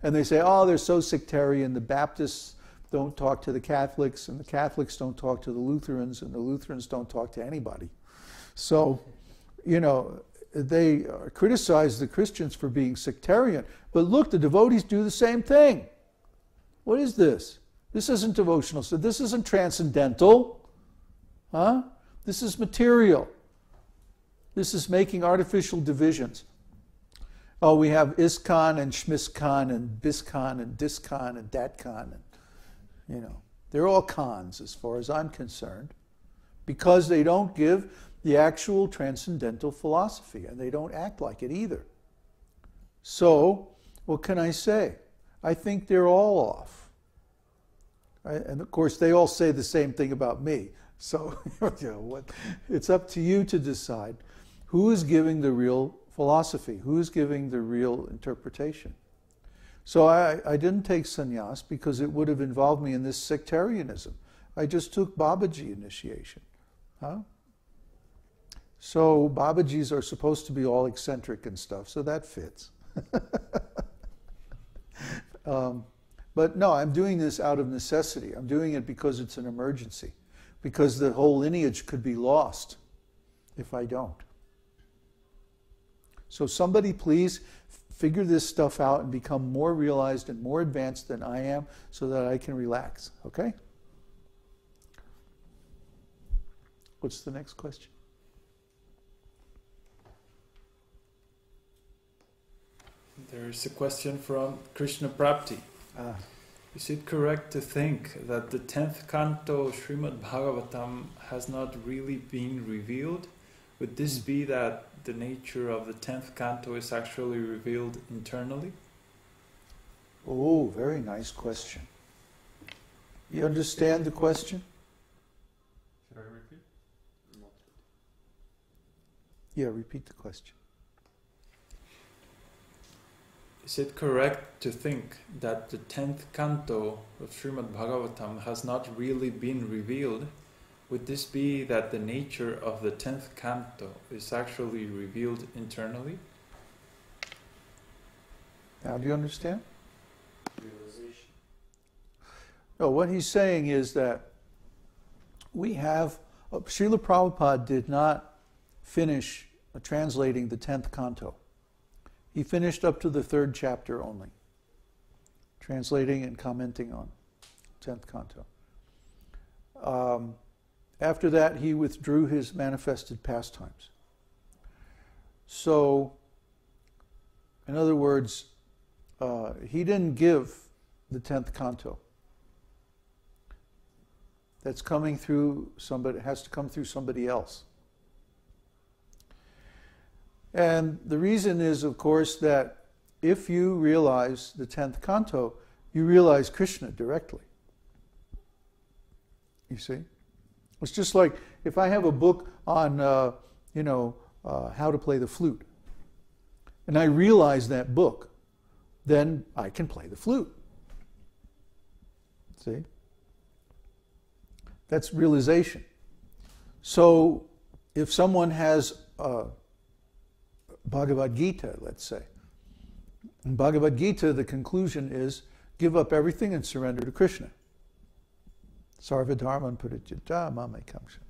And they say, oh, they're so sectarian. The Baptists don't talk to the Catholics, and the Catholics don't talk to the Lutherans, and the Lutherans don't talk to anybody. So, you know, they criticize the Christians for being sectarian. But look, the devotees do the same thing. What is this? This isn't devotional. So this isn't transcendental. Huh? This is material. This is making artificial divisions. Oh, we have ISKCON and SHMISKCON and BISKCON and DISKCON and DATCON. And, you know, they're all cons as far as I'm concerned, because they don't give the actual transcendental philosophy, and they don't act like it either. So, what can I say? I think they're all off. Right? And of course, they all say the same thing about me. So, you know, it's up to you to decide who is giving the real philosophy, who is giving the real interpretation. So I didn't take sannyas because it would have involved me in this sectarianism. I just took Babaji initiation. Huh? So Babajis are supposed to be all eccentric and stuff, so that fits. But no, I'm doing this out of necessity. I'm doing it because it's an emergency, because the whole lineage could be lost if I don't. So somebody please figure this stuff out and become more realized and more advanced than I am so that I can relax, okay? What's the next question? There's a question from Krishna Prapti. Is it correct to think that the 10th canto of Srimad Bhagavatam has not really been revealed? Would this be that the nature of the 10th canto is actually revealed internally? Oh, very nice question. You understand the question? Should I repeat? Yeah, repeat the question. Is it correct to think that the 10th canto of Srimad Bhagavatam has not really been revealed? Would this be that the nature of the 10th canto is actually revealed internally? Now, do you understand? Realization. No, what he's saying is that we have, Srila Prabhupada did not finish translating the 10th canto. He finished up to the 3rd chapter only, translating and commenting on 10th canto. After that, he withdrew his manifested pastimes. So, in other words, he didn't give the 10th canto. That's coming through somebody, has to come through somebody else. And the reason is, of course, that if you realize the 10th canto, you realize Krishna directly. You see? It's just like if I have a book on, how to play the flute, and I realize that book, then I can play the flute. See? That's realization. So if someone has Bhagavad Gita, let's say. In Bhagavad Gita, the conclusion is, give up everything and surrender to Krishna. Sarva dharman parityajya mamekam shana.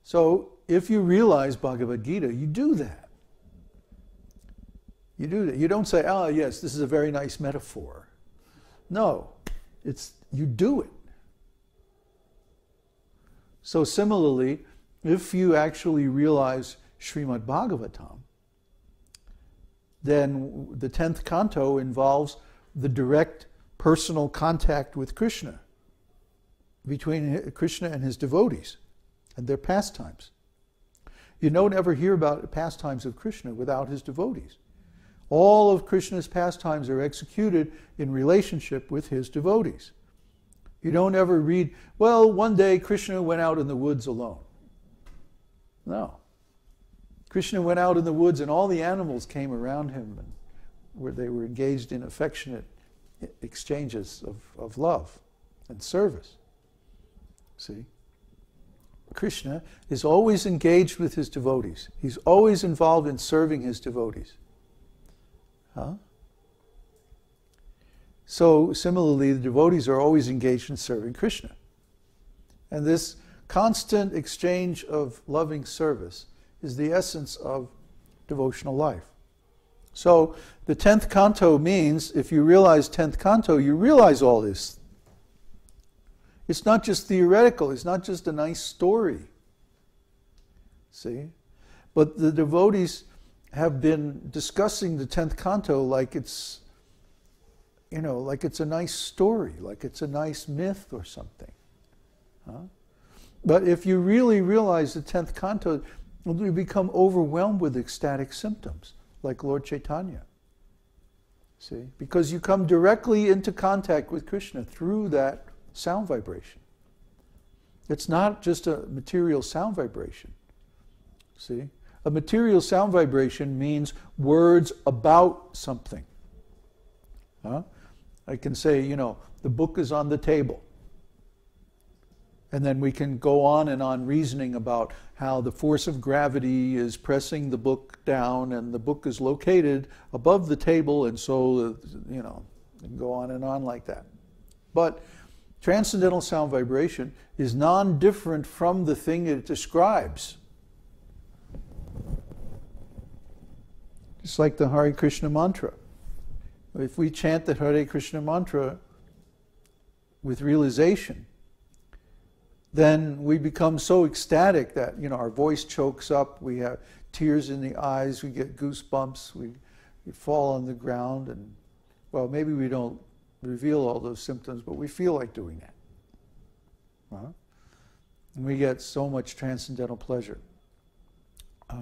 So, if you realize Bhagavad Gita, you do that. You do that. You don't say, oh yes, this is a very nice metaphor. No, you do it. So similarly, if you actually realize Srimad Bhagavatam, then the 10th canto involves the direct personal contact with Krishna, between Krishna and his devotees and their pastimes. You don't ever hear about pastimes of Krishna without his devotees. All of Krishna's pastimes are executed in relationship with his devotees. You don't ever read, well, one day Krishna went out in the woods alone. No. Krishna went out in the woods and all the animals came around him and where they were engaged in affectionate exchanges of love and service. See? Krishna is always engaged with his devotees. He's always involved in serving his devotees. Huh? So similarly, the devotees are always engaged in serving Krishna. And this constant exchange of loving service is the essence of devotional life. So the 10th canto means, if you realize 10th canto, you realize all this. It's not just theoretical, it's not just a nice story. See? But the devotees have been discussing the 10th canto like it's, like it's a nice story, like it's a nice myth or something. Huh? But if you really realize the 10th canto, you become overwhelmed with ecstatic symptoms, like Lord Chaitanya. See? Because you come directly into contact with Krishna through that sound vibration. It's not just a material sound vibration. See? A material sound vibration means words about something. Huh? I can say, the book is on the table. And then we can go on and on reasoning about how the force of gravity is pressing the book down and the book is located above the table, and so, and go on and on like that. But transcendental sound vibration is non-different from the thing it describes. It's like the Hare Krishna mantra. If we chant the Hare Krishna mantra with realization, then we become so ecstatic that our voice chokes up, we have tears in the eyes, we get goosebumps, we fall on the ground, and maybe we don't reveal all those symptoms, but we feel like doing that. Huh? And we get so much transcendental pleasure.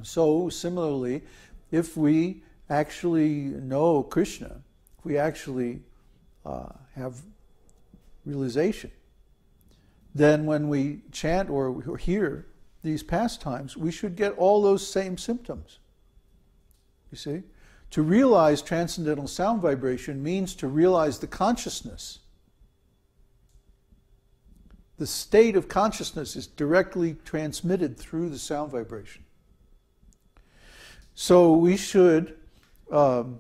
So similarly, if we actually know Krishna, if we actually have realization, then when we chant or hear these pastimes, we should get all those same symptoms. You see? To realize transcendental sound vibration means to realize the consciousness. The state of consciousness is directly transmitted through the sound vibration. So we should, for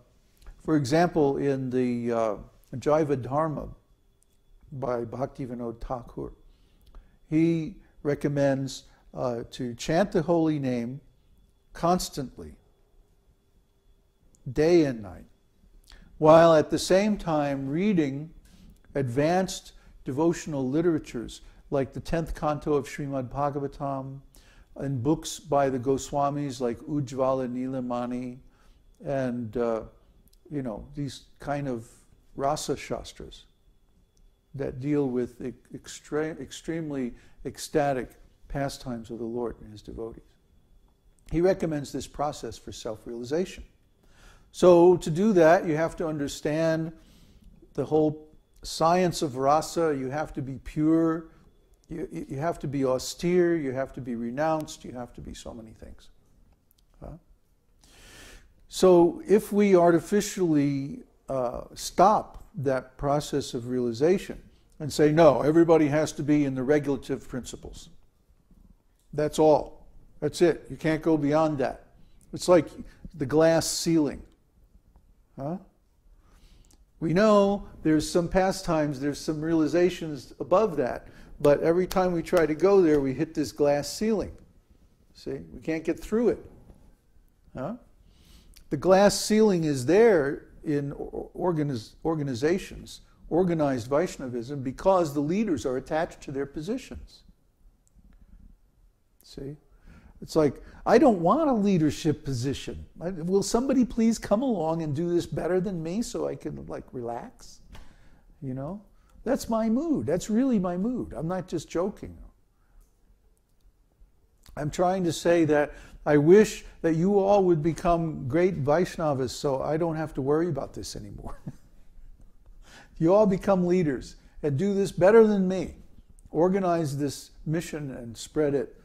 example, in the Jaiva Dharma by Bhaktivinoda Thakur, he recommends to chant the holy name constantly, day and night, while at the same time reading advanced devotional literatures like the 10th canto of Srimad Bhagavatam, and books by the Goswamis like Ujjvala Nilamani, and these kind of rasa shastras that deal with extremely ecstatic pastimes of the Lord and his devotees. He recommends this process for self-realization. So to do that, you have to understand the whole science of rasa. You have to be pure. You have to be austere. You have to be renounced. You have to be so many things. So if we artificially stop that process of realization and say, no, everybody has to be in the regulative principles. That's all. That's it. You can't go beyond that. It's like the glass ceiling. We know there's some pastimes, there's some realizations above that, but every time we try to go there, we hit this glass ceiling. See? We can't get through it. The glass ceiling is there in organizations, organized Vaishnavism, because the leaders are attached to their positions. See? It's like, I don't want a leadership position. Will somebody please come along and do this better than me so I can relax? That's my mood. That's really my mood. I'm not just joking. I'm trying to say that I wish that you all would become great Vaishnavas so I don't have to worry about this anymore. You all become leaders and do this better than me. Organize this mission and spread it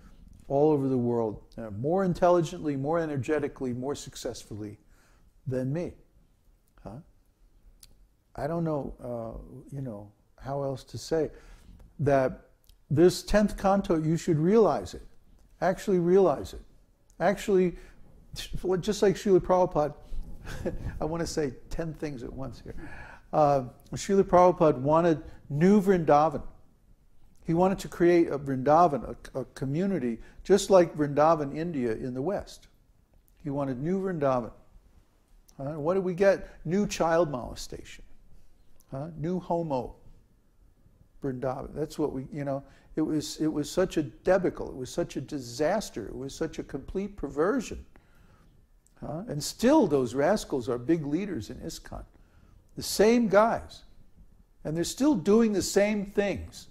all over the world, more intelligently, more energetically, more successfully than me. I don't know, how else to say that this 10th canto, you should realize it. Actually realize it. Actually, just like Srila Prabhupada, I want to say 10 things at once here. Srila Prabhupada wanted new Vrindavan. He wanted to create a Vrindavan, a community, just like Vrindavan, India in the West. He wanted new Vrindavan. What did we get? New child molestation. New homo Vrindavan. That's what we, it was such a debacle. It was such a disaster. It was such a complete perversion. And still those rascals are big leaders in ISKCON. The same guys. And they're still doing the same things.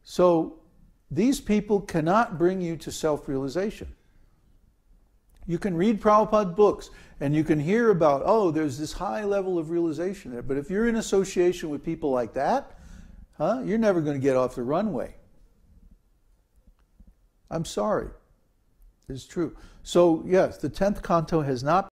So these people cannot bring you to self-realization. You can read Prabhupada books and you can hear about, oh, there's this high level of realization there. But if you're in association with people like that, you're never going to get off the runway. I'm sorry. It's true. So yes, the 10th canto has not